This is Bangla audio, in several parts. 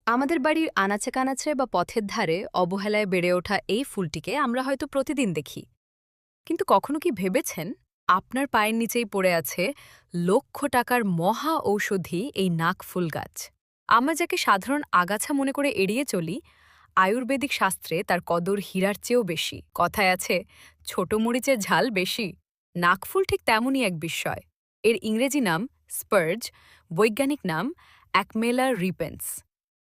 আমাদের বাড়ির আনাচে কানাচে বা পথের ধারে অবহেলায় বেড়ে ওঠা এই ফুলটিকে আমরা হয়তো প্রতিদিন দেখি, কিন্তু কখনো কি ভেবেছেন আপনার পায়ের নিচেই পড়ে আছে লক্ষ টাকার মহা ঔষধি এই নাকফুল গাছ? আমরা যাকে সাধারণ আগাছা মনে করে এড়িয়ে চলি, আয়ুর্বেদিক শাস্ত্রে তার কদর হীরার চেয়েও বেশি। কথায় আছে, ছোট মরিচের ঝাল বেশি। নাকফুল ঠিক তেমনই এক বিস্ময়। এর ইংরেজি নাম স্পার্জ, বৈজ্ঞানিক নাম অ্যাকমেলা রিপেন্স।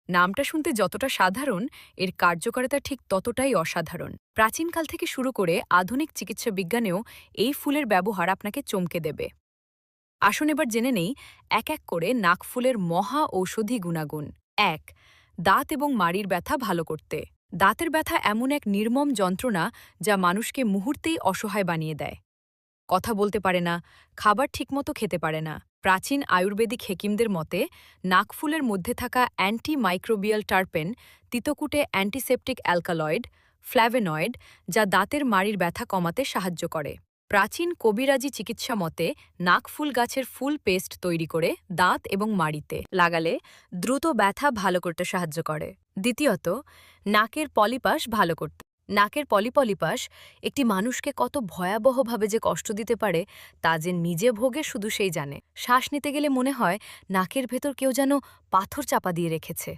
নামটা শুনতে যতটা সাধারণ, এর কার্যকারিতা ঠিক ততটাই অসাধারণ। প্রাচীনকাল থেকে শুরু করে আধুনিক চিকিৎসা বিজ্ঞানেও এই ফুলের ব্যবহার আপনাকে চমকে দেবে। আসুন এবার জেনে নেই এক এক করে নাকফুলের মহা ঔষধি গুণাগুণ। ১. দাঁত এবং মাড়ির ব্যথা ভালো করতে। দাঁতের ব্যথা এমন এক নির্মম যন্ত্রণা যা মানুষকে মুহূর্তেই অসহায় বানিয়ে দেয়। কথা বলতে পারে না, খাবার ঠিকমতো খেতে পারে না। প্রাচীন আয়ুর্বেদিক হেকিমদের মতে নাকফুলের মধ্যে থাকা অ্যান্টিমাইক্রোবিয়াল টার্পেন, তিতকুটে অ্যান্টিসেপটিক অ্যালকালয়েড, ফ্ল্যাভেনয়েড, যা দাঁতের মাড়ির ব্যথা কমাতে সাহায্য করে। প্রাচীন কবিরাজি চিকিৎসা মতে নাকফুল গাছের ফুল পেস্ট তৈরি করে দাঁত এবং মাড়িতে লাগালে দ্রুত ব্যথা ভালো করতে সাহায্য করে। দ্বিতীয়ত, নাকের পলিপাস ভালো করতে। নাকের পলিপলিপাস একটি মানুষকে কত ভয়াবহভাবে যে কষ্ট দিতে পারে তা যে নিজে ভোগে শুধু সেই জানে। শ্বাস নিতে গেলে মনে হয় নাকের ভেতর কেউ যেন পাথর চাপা দিয়ে রেখেছে।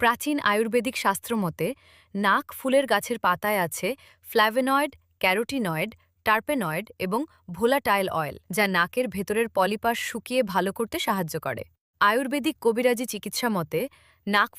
প্রাচীন আয়ুর্বেদিক শাস্ত্র মতে নাক ফুলের গাছের পাতায় আছে ফ্ল্যাভেনয়েড, ক্যারোটিনয়েড, টার্পেনয়েড এবং ভোলাটাইল অয়েল, যা নাকের ভেতরের পলিপাস শুকিয়ে ভালো করতে সাহায্য করে। আয়ুর্বেদিক কবিরাজি চিকিৎসা মতে নাক